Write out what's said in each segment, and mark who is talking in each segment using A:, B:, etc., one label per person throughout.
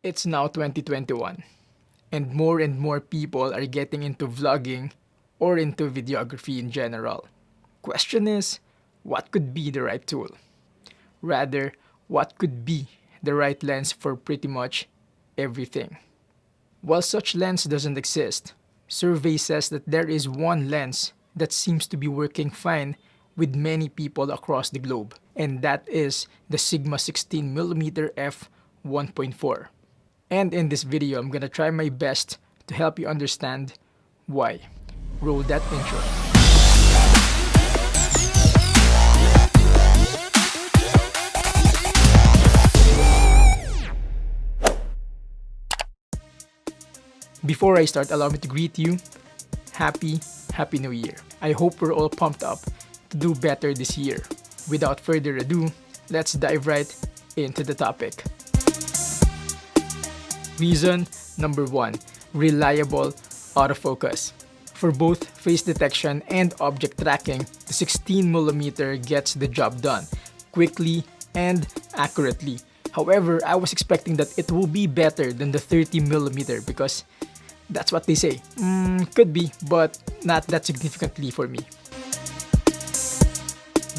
A: It's now 2021, and more people are getting into vlogging or into videography in general. Question is, what could be the right tool? Rather, what could be the right lens for pretty much everything? While such lens doesn't exist, survey says that there is one lens that seems to be working fine with many people across the globe, and that is the Sigma 16mm f1.4. And in this video, I'm gonna try my best to help you understand why. Roll that intro. Before I start, allow me to greet you. Happy New Year. I hope we're all pumped up to do better this year. Without further ado, let's dive right into the topic. Reason number 1, reliable autofocus. For both face detection and object tracking, the 16mm gets the job done quickly and accurately. However, I was expecting that it will be better than the 30mm because that's what they say. Could be, but not that significantly for me.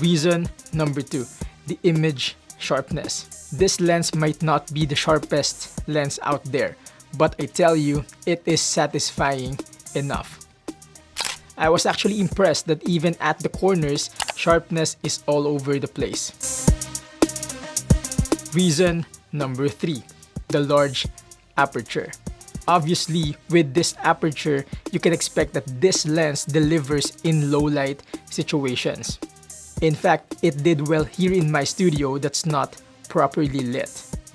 A: Reason number 2, the image sharpness. This lens might not be the sharpest lens out there, but I tell you, it is satisfying enough. I was actually impressed that even at the corners, sharpness is all over the place. Reason number 3, the large aperture. Obviously, with this aperture, you can expect that this lens delivers in low light situations. In fact, it did well here in my studio that's not properly lit.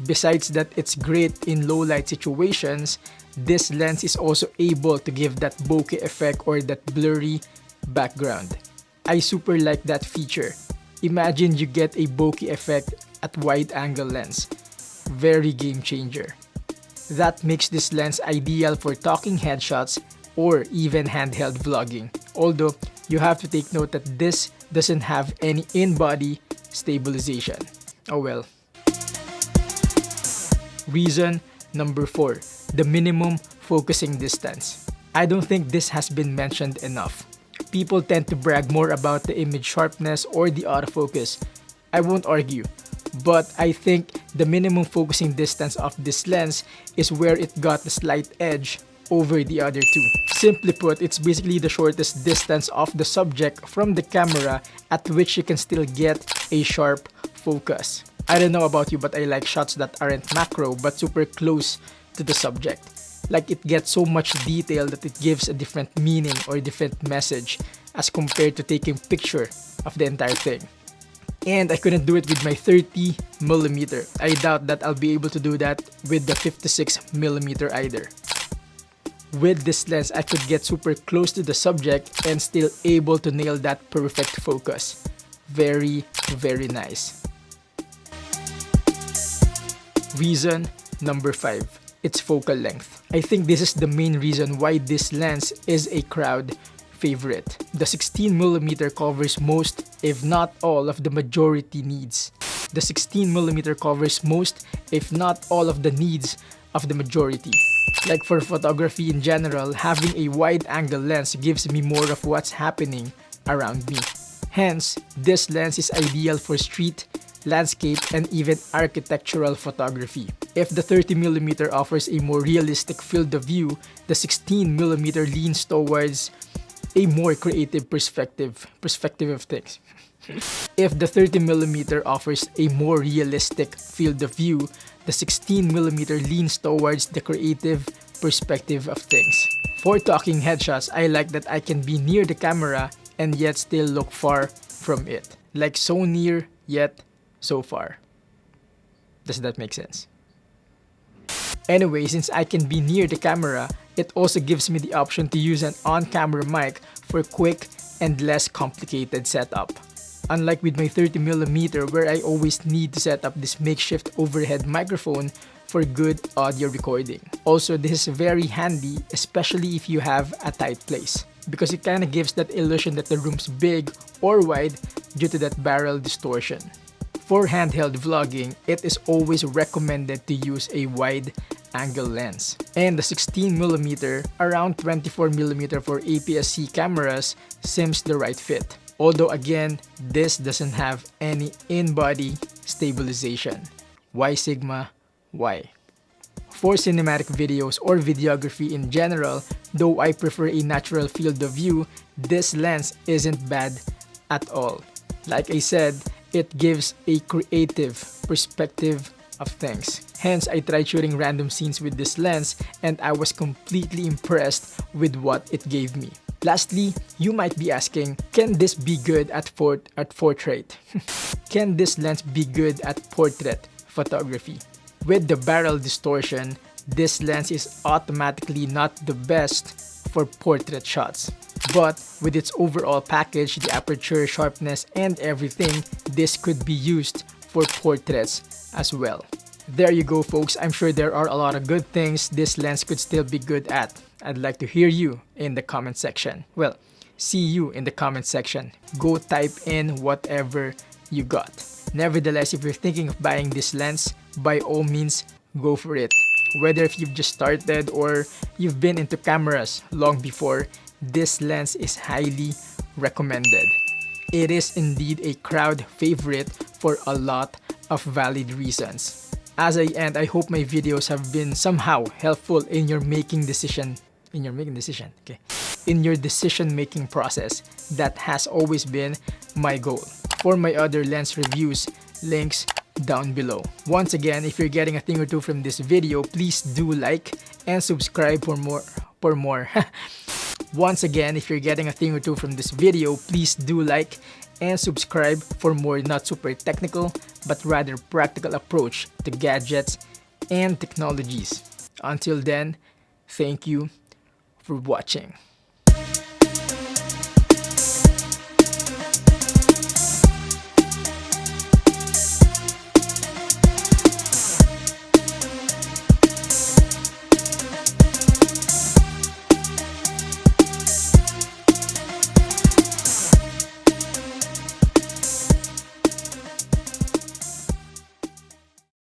A: Besides that it's great in low light situations, this lens is also able to give that bokeh effect or that blurry background. I super like that feature. Imagine you get a bokeh effect at wide angle lens. Very game changer. That makes this lens ideal for talking headshots or even handheld vlogging. Although, you have to take note that this doesn't have any in-body stabilization. Oh well. Reason number 4, the minimum focusing distance. I don't think this has been mentioned enough. People tend to brag more about the image sharpness or the autofocus. I won't argue, but I think the minimum focusing distance of this lens is where it got the slight edge over the other two. Simply put, it's basically the shortest distance of the subject from the camera at which you can still get a sharp focus. I don't know about you, but I like shots that aren't macro but super close to the subject. Like it gets so much detail that it gives a different meaning or different message as compared to taking picture of the entire thing. And I couldn't do it with my 30mm. I doubt that I'll be able to do that with the 56mm either. With this lens, I could get super close to the subject and still able to nail that perfect focus. Very nice. Reason number 5, its focal length. I think this is the main reason why this lens is a crowd favorite. The 16mm covers most, if not all, of the majority needs. The 16mm covers most, if not all, of the needs of the majority. Like for photography in general, having a wide-angle lens gives me more of what's happening around me. Hence, this lens is ideal for street, landscape, and even architectural photography. If the 30mm offers a more realistic field of view, the 16mm leans towards a more creative perspective of things. If the 30mm offers a more realistic field of view, the 16mm leans towards the creative perspective of things. For talking headshots, I like that I can be near the camera and yet still look far from it. Like so near, yet so far. Does that make sense? Anyway, since I can be near the camera, it also gives me the option to use an on-camera mic for quick and less complicated setup. Unlike with my 30mm where I always need to set up this makeshift overhead microphone for good audio recording. Also, this is very handy, especially if you have a tight place, because it kinda gives that illusion that the room's big or wide due to that barrel distortion. For handheld vlogging, it is always recommended to use a wide angle lens. And the 16mm around 24mm for APS-C cameras seems the right fit. Although again, this doesn't have any in-body stabilization. Why Sigma? Why? For cinematic videos or videography in general, though I prefer a natural field of view, this lens isn't bad at all. Like I said, it gives a creative perspective of things. Hence, I tried shooting random scenes with this lens and I was completely impressed with what it gave me. Lastly, you might be asking, can this be good at portrait? Can this lens be good at portrait photography? With the barrel distortion, this lens is automatically not the best for portrait shots. But with its overall package, the aperture, sharpness, and everything, this could be used for portraits as well. There you go, folks. I'm sure there are a lot of good things this lens could still be good at. I'd like to hear you in the comment section. Well, see you in the comment section. Go type in whatever you got. Nevertheless, if you're thinking of buying this lens, by all means, go for it. Whether if you've just started or you've been into cameras long before, this lens is highly recommended. It is indeed a crowd favorite for a lot of valid reasons. As I end, I hope my videos have been somehow helpful in your decision-making process. That has always been my goal. For my other lens reviews, links down below. Once again, if you're getting a thing or two from this video, please do like and subscribe for more. Once again, if you're getting a thing or two from this video, please do like and subscribe for more not super technical but rather practical approach to gadgets and technologies. Until then, thank you for watching.